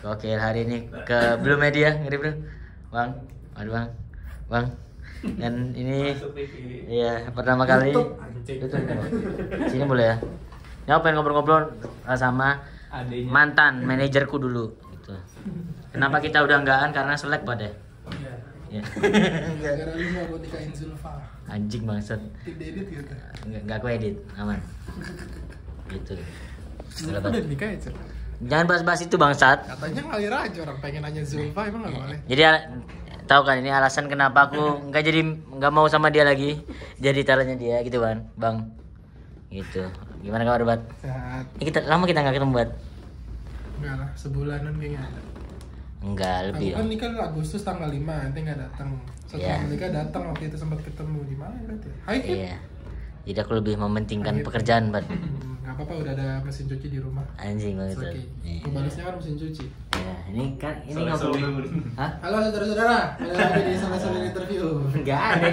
Oke, hari ini ke Blue Media, ngeri bro, bang, aduh bang, dan ini iya pertama kali. Sini boleh ya? Ini aku pengen ngobrol-ngobrol sama mantan manajerku dulu. Gitu. Kenapa kita udah enggaan? Karena selek pada. Iya. Gara-gara lu nggak mau nikahin Zulfa. Anjing bangsat. Tip edit gitu. Enggak aku edit, aman. Gitu. Zulfa udah nikah ya, Cok? Jangan bahas-bahas itu bangsat. Katanya ngalir aja orang pengen nanya Zulfa, emang nggak boleh. Jadi tahu kan ini alasan kenapa aku nggak mau sama dia lagi. Jadi taruhnya dia gitu kan, Bang. Gitu. Gimana kabar, Bat? Sehat. Ini kita nggak ketemu, Bat. Enggak lah, sebulanan kayaknya ada. Enggak, lebih. Aku kan nikah Agustus tanggal 5, nanti nggak datang. Setelah Iya. menikah datang, waktu itu sempat ketemu di mana berarti? Hai, Kip. Iya. Jadi aku lebih mementingkan Akhirnya. pekerjaan, Bat. Nggak apa-apa, udah ada mesin cuci di rumah. Anjing banget. Oke. Iya. Pembalasnya kan mesin cuci. Ya, ini kan ini ngobrol. Hah? Halo saudara-saudara, ada di salah-salah interview. Enggak ada.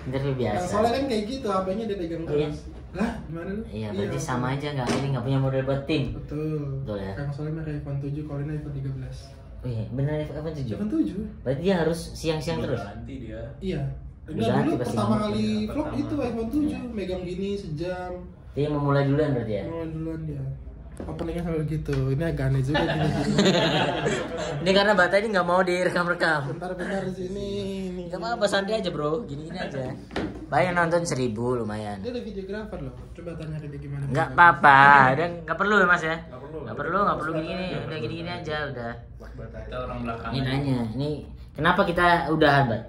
Interview Nah, biasa. soalnya kan kayak gitu, HP-nya dia pegang Oh, iya? terus. Lah, gimana lu? Iya, berarti sama aja nggak punya model buat tim. Betul. Betul ya? Kang Soleh pakai iPhone 7, kalau ini iPhone 13. Oh iya, benar iPhone 7. iPhone 7? Berarti dia harus siang-siang terus. Ganti dia. Iya. Udah Enggak, ganti dulu pasti pertama ganti. kali vlog Pertama. itu iPhone 7, megang gini sejam. Dia memulai duluan berarti ya. Mulai duluan dia. Openingnya sambil gitu. Ini agak aneh juga gini-gini. Ini karena Bata ini nggak mau direkam-rekam. Bentar-bentar di sini. Ini. Gak apa-apa, santai aja bro, gini-gini aja. Banyak nonton 1000 lumayan. Dia ada videografer loh. Coba tanya ke dia gimana. Nggak apa-apa, dan nggak perlu ya mas ya. Nggak Nggak perlu gini-gini, udah gini-gini aja udah. Kita orang belakang. Ini nanya, ini kenapa kita udahan Bat?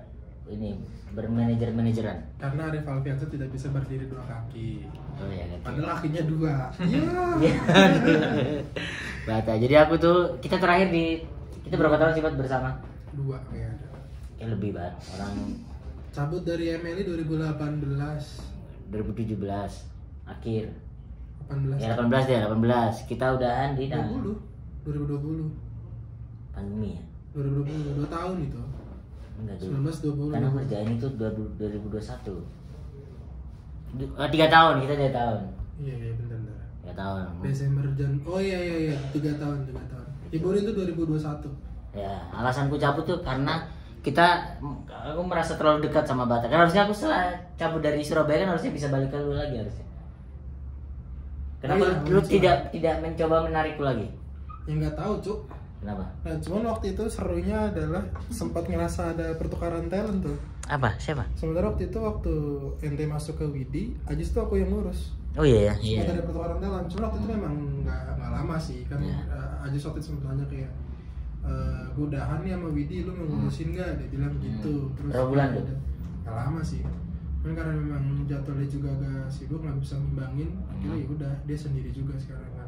Ini bermanajer-manajeran. Karena Arif Alfiansyah tidak bisa berdiri dua kaki. Oh iya. Padahal kakinya dua. Iya. Iya. Bata. Jadi aku tuh kita berapa tahun sih Bat bersama? Dua kayaknya. Ya lebih Bat. Orang Cabut dari MLI 2018. 2017 akhir. 18. Ya 18 deh, 18. Kita udahan di 2020. pandemi ya. 2020, 2 tahun itu. Enggak dulu. 19, 20. Karena kerjaan itu 2021. 3 tahun, kita 3 tahun. Iya benar. 3 tahun. Desember Oh iya 3 tahun. Libur itu 2021. Ya, alasanku cabut tuh karena aku merasa terlalu dekat sama Bata. Kan harusnya aku setelah cabut dari Surabaya kan harusnya bisa balik ke lu lagi harusnya. Kenapa Iya, lu harusnya. tidak mencoba menarikku lagi? Ya nggak tahu, Cuk. Kenapa? Nah, cuman waktu itu serunya adalah sempat ngerasa ada pertukaran talent tuh. Apa? Siapa? Sementara waktu ente masuk ke Widi, Ajis tuh aku yang ngurus. Oh iya ya. Sempat ada pertukaran talent. Cuma waktu itu memang nggak lama sih kan. Iya. Ajis waktu itu sempat tanya kayak gue udahan nih sama Widi, lu mau ngurusin nggak? Dia bilang gitu. Terus Berapa bulan tuh? Nggak lama sih. Kan karena memang jadwalnya juga agak sibuk, nggak bisa ngimbangin. Akhirnya ya udah, dia sendiri juga sekarang kan.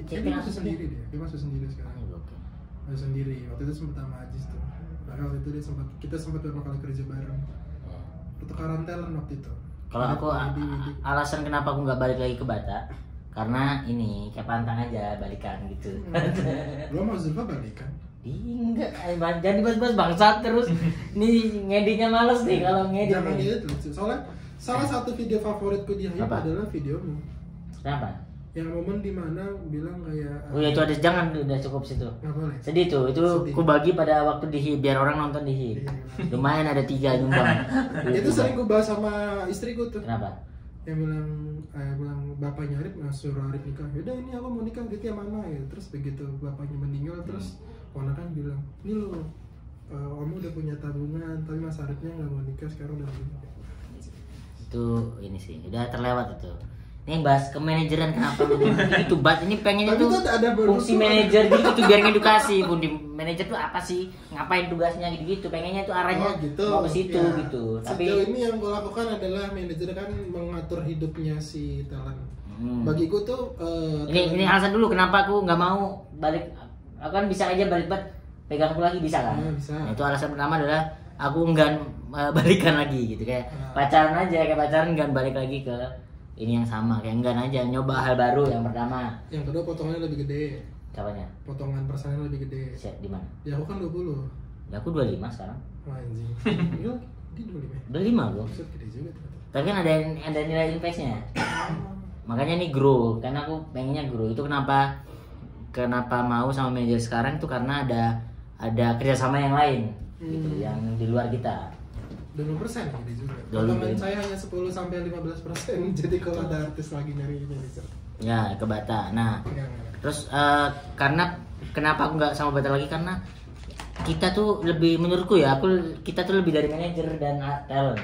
Dia masuk sendiri sekarang. Masuk sendiri. Waktu itu sempat sama Ajis tuh. Bahkan waktu itu kita sempat beberapa kali kerja bareng. Pertukaran talent waktu itu. Kalau aku Widi. alasan kenapa aku nggak balik lagi ke Bata karena ini kayak pantang aja balikan gitu. Lo mau Zulfa balikan? Enggak, jadi bahas bangsat terus. Nih ngeditnya males nih kalau ngedit. Jangan gitu lucu. Soalnya salah satu video favoritku di Hype Apa? adalah videomu. Kenapa? Yang momen dimana bilang kayak Oh ya itu ada, jangan udah cukup situ. nggak boleh. Sedih tuh, itu Sedih. ku bagi pada waktu di HIP, biar orang nonton di HIP. Iya. Lumayan ada 3 nyumbang. Itu sering gue bahas sama istriku tuh. Kenapa? Yang bilang bapaknya Arif suruh Arif nikah. Yaudah ini aku mau nikah gitu ya mama ya. Terus begitu bapaknya meninggal terus ponakan bilang, ini lo kamu udah punya tabungan tapi Mas Arifnya nggak mau nikah sekarang udah nikah. Itu ini sih, udah terlewat itu. Ini bahas ke manajeran kenapa gitu Bat, ini pengennya Tapi tuh tuh ada fungsi bonus tuh. manajer gitu biar ngedukasi. Bun di manajer tuh apa sih? Ngapain tugasnya gitu-gitu. Pengennya tuh arahnya mau ke situ Ya. gitu. Tapi Sejauh ini yang gue lakukan adalah manajer kan mengatur hidupnya si talent. Bagiku tuh ini alasan dulu kenapa aku nggak mau balik. Aku kan bisa aja balik pegang aku lagi bisa kan? Bisa. Nah, itu alasan pertama adalah aku enggan balikan lagi gitu kayak pacaran aja kayak pacaran enggan balik lagi ke ini yang sama kayak enggan aja nyoba hal baru yang pertama. Yang kedua potongannya lebih gede. Capanya? Potongan persennya lebih gede. Set di mana? Ya aku kan 20. Ya aku 25 sekarang. Wah anjing. Iya, dia 25. 25 gua. Maksud gede juga ternyata. Tapi kan ada nilai investnya. Makanya nih grow karena aku pengennya grow. Itu kenapa kenapa mau sama manajer sekarang tuh karena ada kerjasama yang lain gitu, yang di luar kita. 20% ini juga. Potongan saya hanya 10-15%. Jadi kalau ada artis lagi nyari manajer. Ya, ke Bata. Nah, terus karena kenapa aku nggak sama Bata lagi, karena kita tuh lebih, menurutku ya, kita tuh lebih dari manajer dan talent.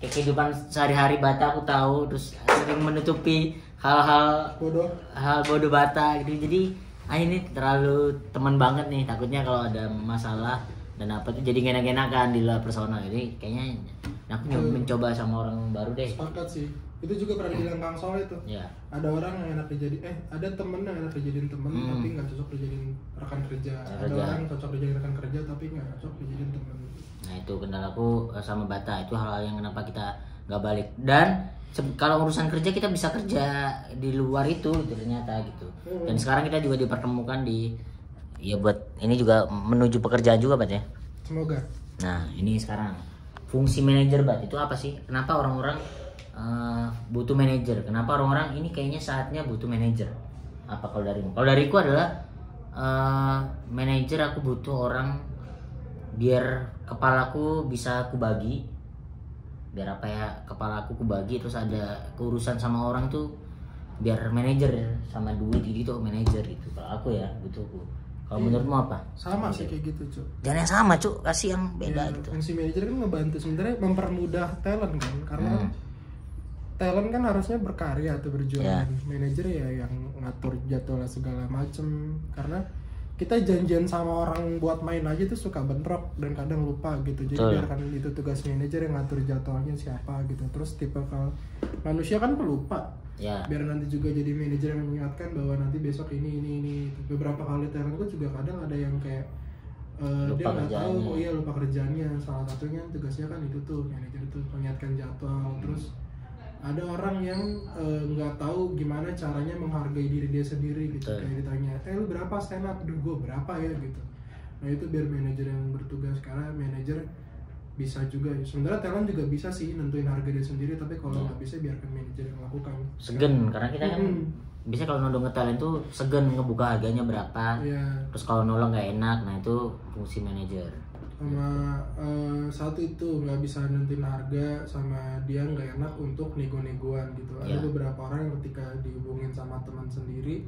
Kayak kehidupan sehari-hari Bata aku tahu, terus sering menutupi hal-hal bodoh Bata gitu. Jadi ini terlalu teman banget nih, takutnya kalau ada masalah dan apa tuh jadi enak-enakan di luar personal. Jadi kayaknya aku mencoba sama orang baru deh. Sepakat sih. Itu juga pernah bilang Kang Sol itu. Ya. Ada orang yang enak dijadiin, ada temen yang enak dijadiin temen tapi nggak cocok dijadiin rekan kerja. Ada orang yang cocok dijadiin rekan kerja tapi nggak cocok dijadiin temen. Nah itu kendalaku sama Bata, itu hal-hal yang kenapa kita nggak balik. Dan kalau urusan kerja kita bisa kerja di luar itu gitu ternyata gitu. Dan sekarang kita juga dipertemukan di, ya buat ini juga menuju pekerjaan juga Bat ya. Semoga. Nah ini sekarang fungsi manajer Bat itu apa sih? Kenapa orang-orang butuh manajer? Kenapa orang-orang ini kayaknya saatnya butuh manajer? Apa kalau darimu? Kalau dariku adalah manajer, aku butuh orang biar kepalaku bisa aku bagi, biar apa ya, kepala aku bagi, terus ada keurusan sama orang tuh biar manajer sama duit gitu, manajer gitu. Kalau aku ya butuhku. Kalau menurutmu apa? Sama sih kayak gitu Cuk. Jangan yang sama Cuk, kasih yang beda gitu. Fungsi manajer kan ngebantu sebenarnya mempermudah talent kan, karena talent kan harusnya berkarya atau berjualan. Manajer ya yang ngatur jadwal segala macem, karena kita janjian sama orang buat main aja tuh suka bentrok dan kadang lupa gitu. Jadi biarkan itu tugas manajer yang ngatur jadwalnya siapa gitu. Terus tipe kalau manusia kan pelupa. Biar nanti juga jadi manajer yang mengingatkan bahwa nanti besok ini. Beberapa kali talent gue juga kadang ada yang kayak dia nggak tahu, lupa kerjanya. Salah satunya tugasnya kan itu tuh manajer tuh mengingatkan jadwal. Terus ada orang yang nggak tahu gimana caranya menghargai diri dia sendiri gitu. Kayak ditanya, lu berapa stand up? Duh, gue berapa ya gitu. Nah itu biar manajer yang bertugas, karena manajer bisa juga. Sebenarnya talent juga bisa sih nentuin harga dia sendiri, tapi kalau nggak bisa biarkan manajer yang lakukan. Segen, karena kita kan bisa kalau nodong ke talent tuh segen ngebuka harganya berapa. Terus kalau nolong nggak enak, nah itu fungsi manajer. Sama satu itu nggak bisa nentuin harga, sama dia nggak enak untuk nego-negoan gitu. Ada beberapa orang yang ketika dihubungin sama teman sendiri,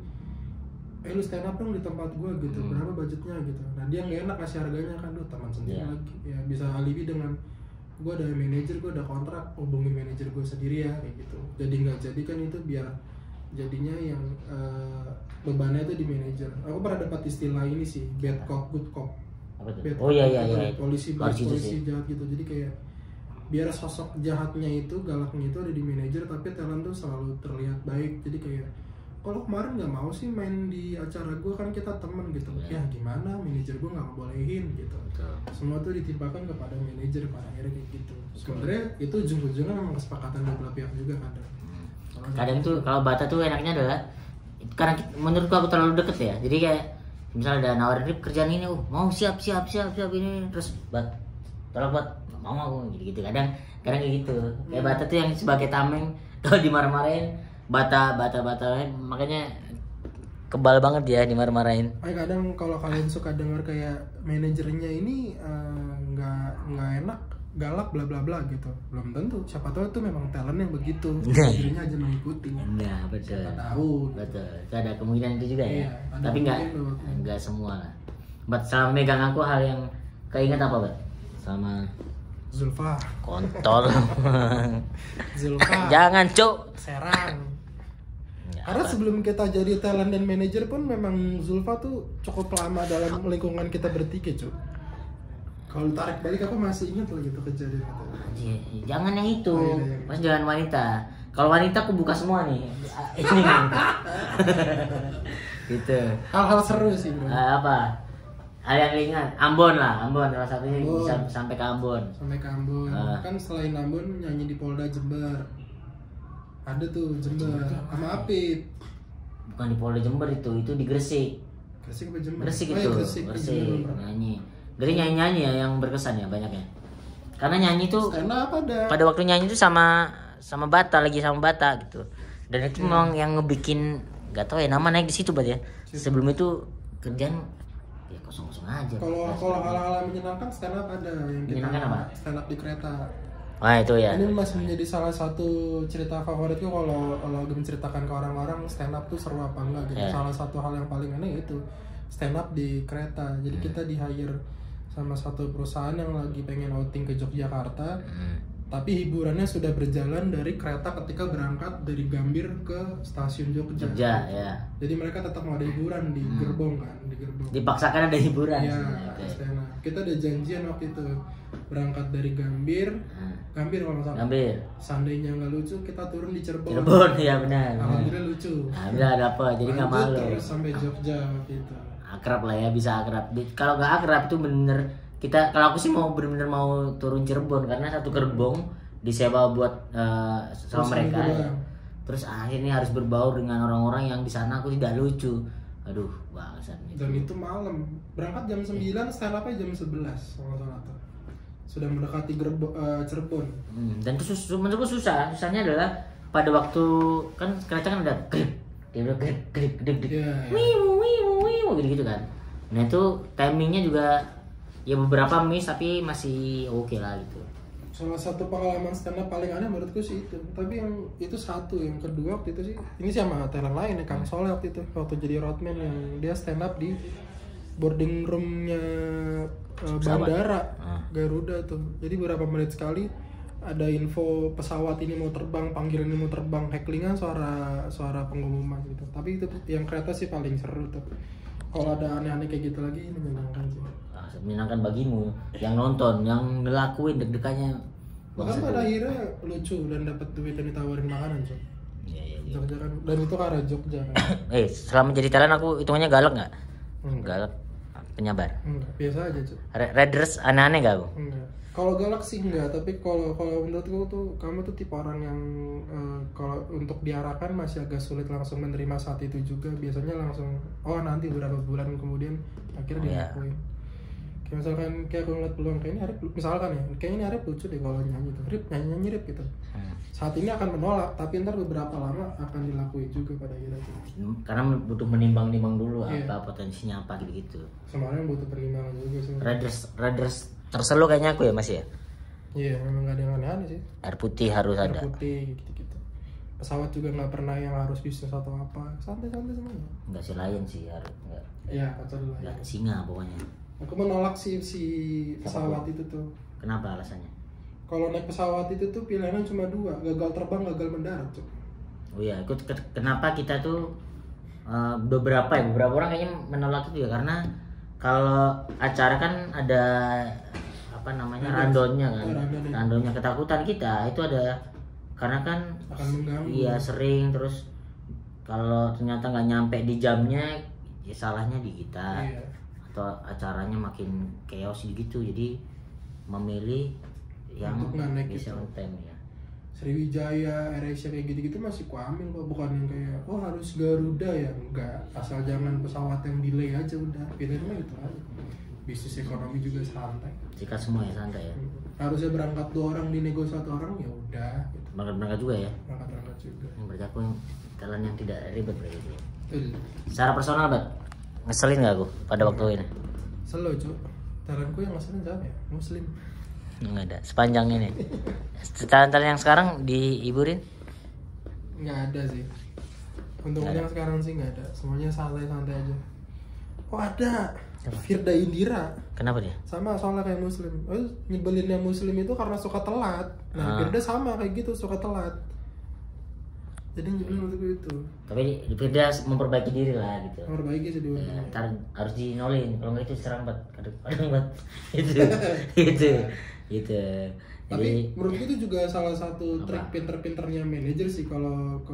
lu stand up dong di tempat gue gitu, berapa budgetnya gitu. Nah dia nggak enak kasih harganya kan, teman sendiri lagi. Ya bisa alibi dengan gue ada manajer, gue ada kontrak, hubungin manajer gue sendiri ya kayak gitu. Jadi nggak jadi kan itu, biar jadinya yang bebannya itu di manajer. Aku pernah dapat istilah ini sih, bad cop good cop. Iya. Polisi jahat gitu. Jadi kayak biar sosok jahatnya itu, galaknya itu ada di manajer, tapi talent tuh selalu terlihat baik. Jadi kayak kalau kemarin nggak mau sih main di acara gue, kan kita temen gitu. Ya gimana, manajer gue nggak ngebolehin gitu. Semua tuh ditimpakan kepada manajer pada akhirnya kayak gitu. Sebenarnya itu ujung-ujungnya memang kesepakatan dua belah pihak juga kadang. Kadang tuh kalau Bata tuh enaknya adalah karena menurutku aku terlalu deket ya. Jadi kayak misalnya ada nawarin kerjaan ini, mau siap ini, terus tolong mau aku gitu. Kadang kayak gitu. Kayak Bata tuh yang sebagai tameng, kalau dimarah-marahin Bata makanya kebal banget ya dimarah-marahin. Kadang kalau kalian suka dengar kayak manajernya ini nggak enak, galak bla bla bla gitu, belum tentu. Siapa tahu itu memang talent yang begitu, manajernya aja mengikuti. Nah betul. Siapa tahu. Betul. Itu ada kemungkinan itu juga ya. Tapi nggak semua lah. Selama megang aku hal yang keinget apa sama Zulfa. Kontol. Zulfa. Jangan Cuk. Serang. Karena sebelum kita jadi talent dan manajer pun memang Zulfa tuh cukup lama dalam lingkungan kita bertiga Cuk. Kalau tarik balik aku masih ingat loh gitu kejadian itu. Jangan yang itu, mas jangan wanita. Kalau wanita aku buka semua nih. Ini kan. Gitu. Hal-hal seru sih bro. Apa? Hal yang ringan. Ambon salah satunya bisa sampai ke Ambon. Kan selain Ambon nyanyi di Polda Jember. Ada tuh Jember sama Apit. Bukan di Polda Jember itu di Gresik. Gresik apa Jember? Gresik itu. Gresik nyanyi. Jadi nyanyi ya yang berkesan ya banyaknya. Karena nyanyi tuh pada waktu nyanyi tuh sama Bata gitu. Dan itu memang yang ngebikin, gak tau ya, nama naik di situ Bat ya. sebelum itu kerjaan ya kosong-kosong aja. Kalau hal-hal menyenangkan stand up ada yang kita stand up di kereta. Wah itu ya. Ini masih menjadi salah satu cerita favoritku kalau lagi menceritakan ke orang-orang stand up tuh seru apa enggak gitu. Salah satu hal yang paling aneh itu stand up di kereta. Jadi kita di hire sama satu perusahaan yang lagi pengen outing ke Yogyakarta. Tapi hiburannya sudah berjalan dari kereta ketika berangkat dari Gambir ke stasiun Jogja. Ya. Jadi mereka tetap mau ada hiburan di gerbong kan, di gerbong. Dipaksakan ada hiburan. Iya, kita ada janjian waktu itu berangkat dari Gambir kalau nggak salah. Gambir. Seandainya nggak lucu, kita turun di Cirebon. Cirebon, ya benar. Alhamdulillah lucu. Alhamdulillah ada apa, jadi nggak malu. Terus sampai Jogja gitu. Akrab lah ya, bisa akrab. Kalau nggak akrab itu bener. Kalau aku sih mau bener-bener mau turun Cirebon karena satu gerbong disewa buat sama mereka. Ya. Terus akhirnya harus berbaur dengan orang-orang yang di sana aku tidak lucu. Aduh, bangsat. Dan itu malam. Berangkat jam 9, stand up-nya jam 11 kalau salah tuh. Sudah mendekati Cirebon. Dan itu menurutku susah. Susahnya adalah pada waktu kan kereta kan ada gede gitu kan. Nah itu timingnya juga ya beberapa miss tapi masih oke lah gitu. Salah satu pengalaman stand up paling aneh menurutku sih itu. Tapi yang itu satu, yang kedua waktu itu sih ini sama talent lain ya, Kang Soleh waktu itu waktu jadi roadman yang dia stand up di boarding roomnya bandara Garuda tuh. Jadi beberapa menit sekali ada info pesawat ini mau terbang, panggilan ini mau terbang, hecklingan suara pengumuman gitu. Tapi itu yang kereta sih paling seru tuh. Kalau ada aneh-aneh kayak gitu lagi menyenangkan sih. Menyenangkan bagimu yang nonton, yang ngelakuin deg-degannya. Bahkan pada akhirnya lucu dan dapat duit dan ditawarin makanan so. Iya. Jogja kan, dan itu karena Jogja kan. Selama jadi talent aku hitungannya galak nggak? Galak, penyabar. Enggak, biasa aja cuy. Raiders aneh-aneh gak aku? Enggak. Kalau galak sih enggak, tapi kalau menurutku tuh kamu tuh tipe orang yang kalau untuk diarahkan masih agak sulit langsung menerima saat itu juga. Biasanya langsung nanti beberapa bulan kemudian akhirnya dilakuin. Kayak misalkan kayak aku ngeliat peluang kayak ini Arif, misalkan ya, kayak ini Arif lucu deh kalau nyanyi tuh, nyanyi Rip gitu. Saat ini akan menolak, tapi ntar beberapa lama akan dilakuin juga pada akhirnya. Karena butuh menimbang-nimbang dulu apa potensinya apa gitu. Sebenarnya butuh pertimbangan juga sih. Raiders terselu kayaknya aku ya Mas ya. Iya, memang gak ada yang aneh-aneh sih. Air putih harus ada. Air putih gitu-gitu. Pesawat juga nggak pernah yang harus bisnis atau apa, santai-santai semuanya. Enggak sih Lion sih harus enggak. Iya, kacau dulu. Enggak singa pokoknya. Aku menolak si pesawat itu tuh. Kenapa alasannya? Kalau naik pesawat itu tuh pilihannya cuma 2, gagal terbang, gagal mendarat tuh. Oh iya, kenapa kita tuh beberapa orang kayaknya menolak itu ya karena kalau acara kan ada apa namanya randonnya kan, randonnya ketakutan kita itu ada karena kan akan mengganggu. Iya sering terus kalau ternyata nggak nyampe di jamnya ya salahnya di kita. Iya. Atau acaranya makin chaos gitu jadi memilih yang bisa on time ya. Sriwijaya, AirAsia kayak gitu-gitu masih kuambil kok, bukan yang kayak harus Garuda ya, enggak, asal jangan pesawat yang delay aja udah, pilihannya mah gitu aja. Bisnis ekonomi juga santai. Jika semua ya santai ya. Harusnya berangkat 2 orang dinego 1 orang ya udah. Gitu. Berangkat juga ya. Berangkat juga. Yang berarti aku jalan yang tidak ribet berarti. Secara personal bat. Ngeselin gak aku pada waktu ini? Selalu cuy, talentku yang ngeselin siapa ya? Muslim. Nggak ada, sepanjang ini. Talent yang sekarang dihiburin? Nggak ada sih. Untuk yang sekarang sih nggak ada, semuanya santai-santai aja. Oh ada, Firda Indira. Kenapa dia? Sama soalnya kayak Muslim. Nyebelinnya Muslim itu karena suka telat. Nah Firda sama kayak gitu, suka telat. Jadi nyebelin untuk itu. Tapi Firda memperbaiki diri lah gitu. Memperbaiki sih dulu. Ntar harus dinolin, kalau nggak itu serang banget. Kadang banget. Gitu. Tapi menurutku itu juga salah satu trik pinter-pinternya manajer sih. Kalau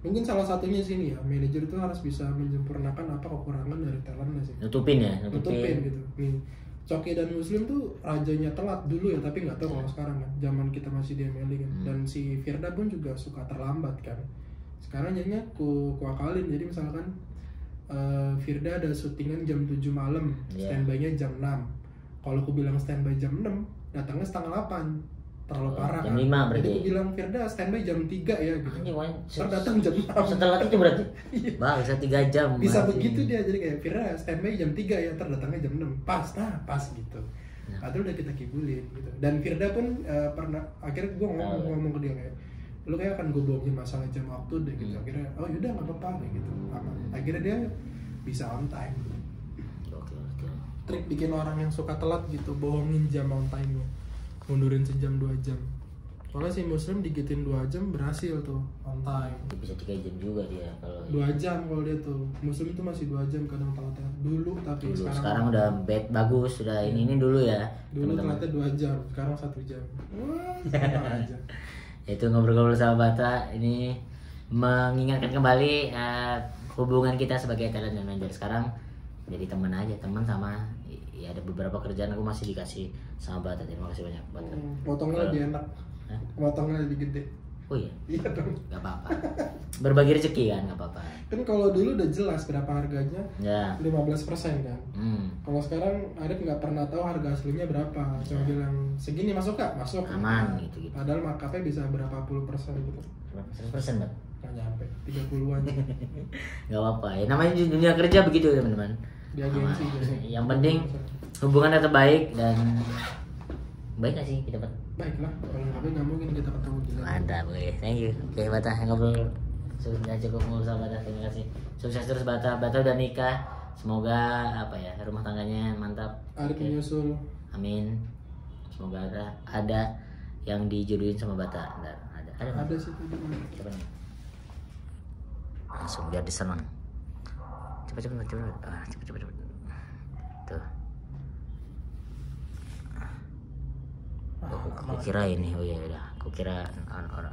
mungkin salah satunya sini ya, manajer itu harus bisa menyempurnakan apa kekurangan dari talentnya sih. Nutupin gitu. Nih, Coki dan Muslim tuh rajanya telat dulu ya, tapi nggak tahu kalau sekarang kan. Zaman kita masih di MLI kan. Dan si Firda pun juga suka terlambat kan. Sekarang jadinya ku akalin. Jadi misalkan Firda ada syutingan jam 7 malam, standby-nya jam 6. Kalau aku bilang standby jam 6, datangnya setengah 8. terlalu parah. Jam 5 berarti. Jadi gue bilang Firda standby jam 3 ya gitu. Ntar datang jam 6. Setelah itu berarti. Bang, bisa 3 jam. Bisa begitu dia, jadi kayak Firda standby jam 3 ya, ntar datangnya jam 6. Pas gitu. Padahal udah kita kibulin gitu. Dan Firda pun pernah, akhirnya gue ngomong ke dia kayak, lu kayak akan gue bohongin masalah jam waktu deh gitu. Akhirnya, oh yaudah nggak apa-apa gitu. Akhirnya dia bisa on time. Trik bikin orang yang suka telat gitu, bohongin jam on time-nya, mundurin sejam 2 jam. Soalnya si Muslim digituin 2 jam berhasil tuh on time. Bisa 3 jam juga dia kalau 2 jam kalau dia tuh. Muslim itu masih 2 jam kadang telatnya dulu, tapi sekarang udah bagus, sudah ini dulu ya. Dulu telatnya 2 jam, sekarang 1 jam. Wah, sama aja. Itu ngobrol-ngobrol sama Bata ini mengingatkan kembali hubungan kita sebagai talent manager. Sekarang jadi teman aja, teman sama ya ada beberapa kerjaan aku masih dikasih sama Bata. Terima kasih banyak Bata. Potongnya lebih enak. Potongnya lebih gede. Oh iya? Iya dong. Gak apa-apa. Berbagi rezeki kan, gak apa-apa. Kan kalau dulu udah jelas berapa harganya, ya. 15% kan. Kalau sekarang Arif nggak pernah tahu harga aslinya berapa. Cuma bilang segini masuk gak? Masuk. Aman gitu. Padahal markupnya bisa berapa puluh persen gitu. Berapa persen, Mbak? Nggak nyampe, 30-an. Gak apa-apa ya, namanya dunia kerja begitu teman-teman. Di agensi gitu. Yang penting hubungan tetap baik dan baik gak sih kita Bata? Baiklah, kalau nggak mungkin kita ketemu di sana. Mantap, thank you. Oke Bata, ngobrol sudah cukup ngobrol sama Bata, terima kasih. Sukses terus Bata, Bata udah nikah. Semoga apa ya, rumah tangganya mantap. Arif menyusul. Amin. Semoga ada yang dijodohin sama Bata. Ada sih tuh. Coba nih. Langsung biar disenang. Cepet. Cepet. Tuh. Aku kira ini, oh iya udah. Aku kira orang